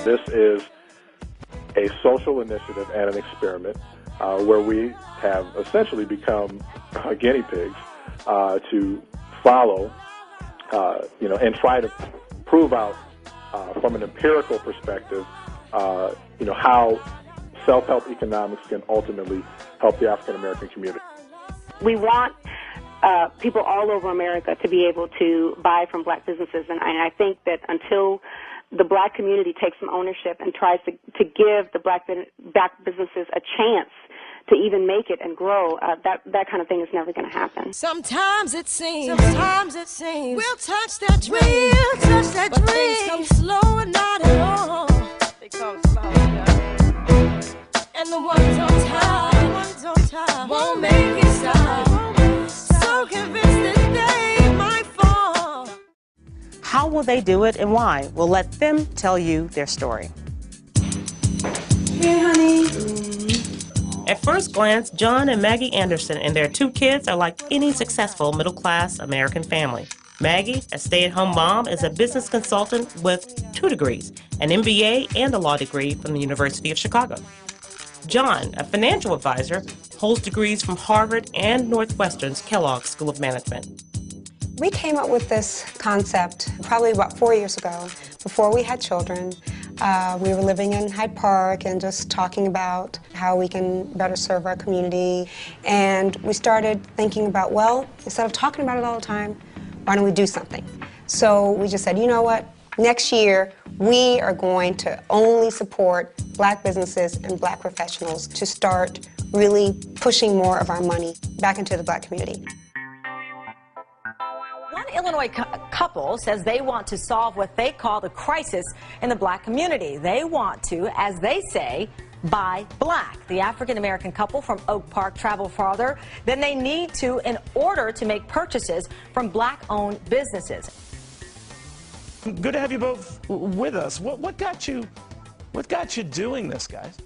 This is a social initiative and an experiment where we have essentially become guinea pigs to follow, and try to prove out from an empirical perspective, how self-help economics can ultimately help the African American community. We want people all over America to be able to buy from black businesses, and I think that until the black community takes some ownership and tries to give the black businesses a chance to even make it and grow, that kind of thing is never going to happen. Sometimes it seems we'll touch that dream, but things come slow and not at all. They come slow, and the ones on top won't make it stop. So convinced that they might fall. How will they do it and why? We'll let them tell you their story. Here, honey. At first glance, John and Maggie Anderson and their 2 kids are like any successful middle-class American family. Maggie, a stay-at-home mom, is a business consultant with 2 degrees, an MBA and a law degree from the University of Chicago. John, a financial advisor, holds degrees from Harvard and Northwestern's Kellogg School of Management. We came up with this concept probably about 4 years ago, before we had children. We were living in Hyde Park and just talking about how we can better serve our community. And we started thinking about, well, instead of talking about it all the time, why don't we do something? So we just said, you know what? Next year, we are going to only support black businesses and black professionals to start really pushing more of our money back into the black community. One Illinois couple says they want to solve what they call the crisis in the black community. They want to, as they say, buy black. The African-American couple from Oak Park travel farther than they need to in order to make purchases from black-owned businesses. Good to have you both with us. What got you doing this, guys?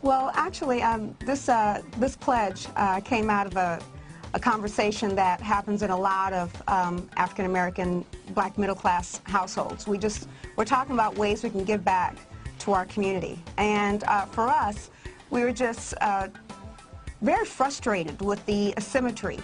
Well, actually, this pledge came out of a conversation that happens in a lot of African-American black middle-class households. We're talking about ways we can give back to our community. And for us, we were just very frustrated with the asymmetry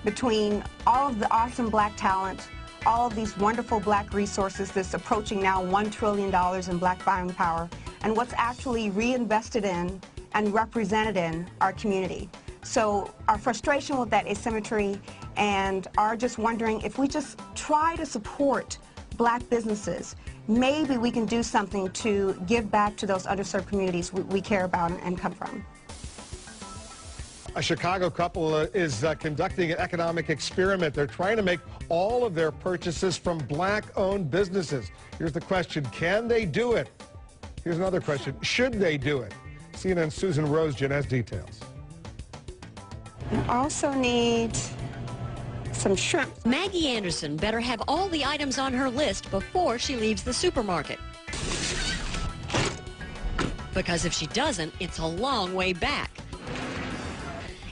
between all of the awesome black talent, all of these wonderful black resources that's approaching now $1 trillion in black buying power, and what's actually reinvested in and represented in our community. So our frustration with that asymmetry and are just wondering if we just try to support black businesses, maybe we can do something to give back to those underserved communities we care about and come from. A Chicago couple is conducting an economic experiment. They're trying to make all of their purchases from black-owned businesses. Here's the question, can they do it? Here's another question, should they do it? CNN's Susan Rosegen has details. We also need some shrimp. Maggie Anderson better have all the items on her list before she leaves the supermarket. Because if she doesn't, it's a long way back.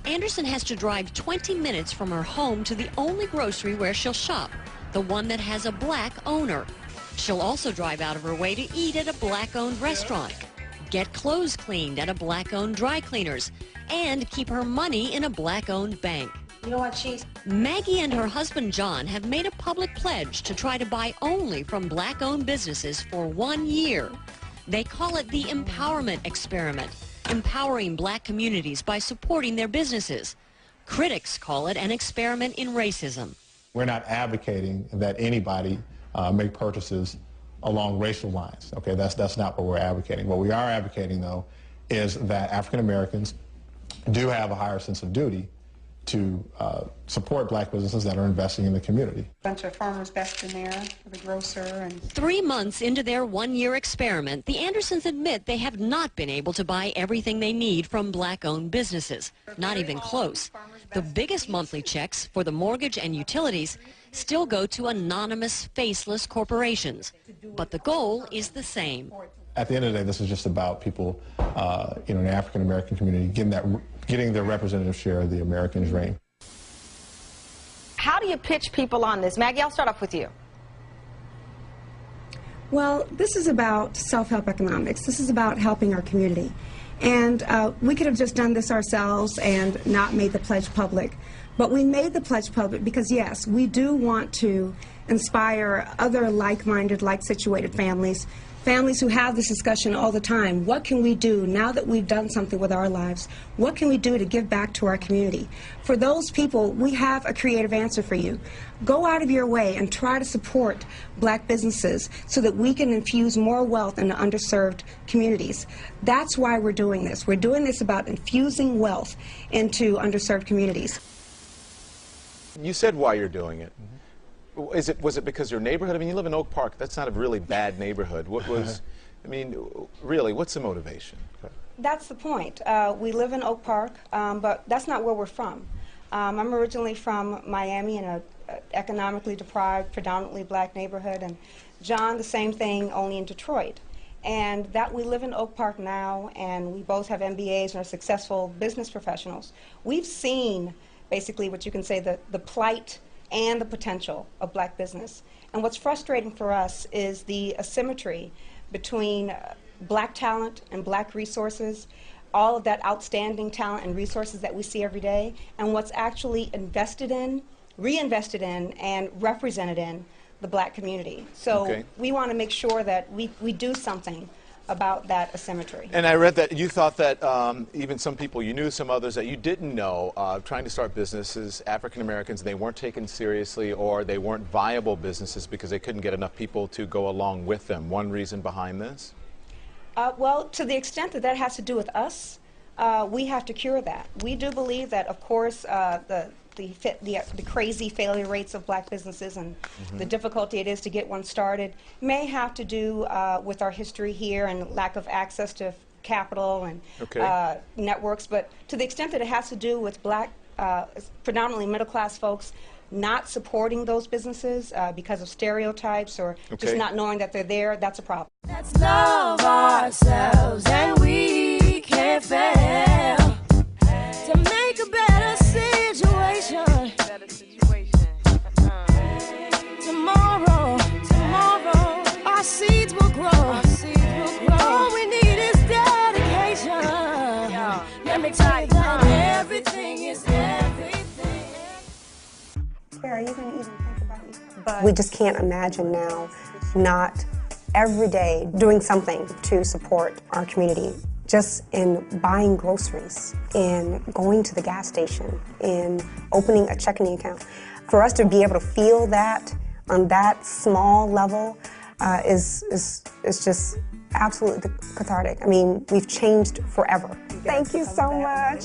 Anderson has to drive 20 minutes from her home to the only grocery where she'll shop, the one that has a black owner. She'll also drive out of her way to eat at a black-owned restaurant, get clothes cleaned at a black-owned dry cleaners, and keep her money in a black-owned bank. You know what, Maggie and her husband John have made a public pledge to try to buy only from black-owned businesses for 1 year. They call it the Empowerment Experiment, empowering black communities by supporting their businesses. Critics call it an experiment in racism. We're not advocating that anybody make purchases along racial lines. Okay, that's not what we're advocating. What we are advocating, though, is that African Americans do have a higher sense of duty to support black businesses that are investing in the community. A bunch of farmers best in there, the grocer, and 3 months into their 1-year experiment, the Andersons admit they have not been able to buy everything they need from black-owned businesses. Not even close. The biggest monthly checks for the mortgage and utilities still go to anonymous, faceless corporations. But the goal is the same. At the end of the day, this is just about people, in the African American community getting their representative share of the American dream. How do you pitch people on this? Maggie, I'll start off with you. Well, this is about self-help economics. This is about helping our community. And we could have just done this ourselves and not made the pledge public. But we made the pledge public because, yes, we do want to inspire other like-minded, like-situated families, families who have this discussion all the time. What can we do now that we've done something with our lives? What can we do to give back to our community? For those people, we have a creative answer for you. Go out of your way and try to support black businesses so that we can infuse more wealth into underserved communities. That's why we're doing this. We're doing this about infusing wealth into underserved communities. You said why you're doing it. Was it because your neighborhood? I mean, you live in Oak Park. That's not a really bad neighborhood. What was, I mean, really, what's the motivation? That's the point. We live in Oak Park, but that's not where we're from. I'm originally from Miami in an economically deprived, predominantly black neighborhood, and John, the same thing, only in Detroit. And that we live in Oak Park now, and we both have MBAs and are successful business professionals. We've seen, basically, what you can say, the plight and the potential of black business. And what's frustrating for us is the asymmetry between black talent and black resources, all of that outstanding talent and resources that we see every day, and what's actually invested in, reinvested in, and represented in the black community. So we want to make sure that we do something about that asymmetry. And I read that you thought that even some people you knew, some others that you didn't know, trying to start businesses, African Americans, they weren't taken seriously or they weren't viable businesses because they couldn't get enough people to go along with them. One reason behind this? Well, to the extent that that has to do with us, we have to cure that. We do believe that, of course, the crazy failure rates of black businesses and the difficulty it is to get one started may have to do with our history here and lack of access to capital and networks. But to the extent that it has to do with black, predominantly middle-class folks, not supporting those businesses because of stereotypes or just not knowing that they're there, that's a problem. Let's love ourselves and we can't fail to make a better situation. Tomorrow, our seeds will grow. All we need is dedication. Let me tell you that everything is everything. Are you going to even think about it? But we just can't imagine now not every day doing something to support our community. Just in buying groceries, in going to the gas station, in opening a checking account. For us to be able to feel that on that small level is just absolutely cathartic. I mean, we've changed forever. Thank you so much.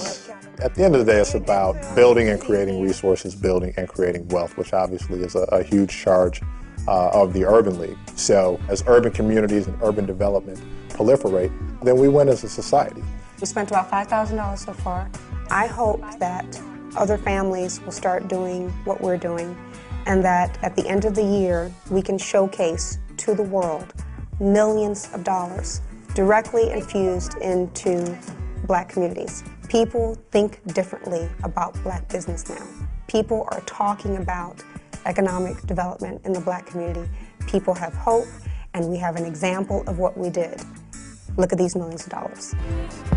At the end of the day, it's about building and creating resources, building and creating wealth, which obviously is a huge charge of the Urban League. So as urban communities and urban development proliferate, then we win as a society. We spent about $5,000 so far. I hope that other families will start doing what we're doing, and that at the end of the year, we can showcase to the world millions of dollars directly infused into black communities. People think differently about black business now. People are talking about economic development in the black community. People have hope, and we have an example of what we did. Look at these millions of dollars.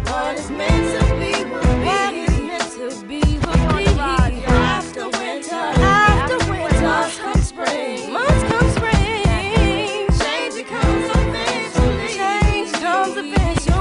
What is meant to be will be. What is meant to be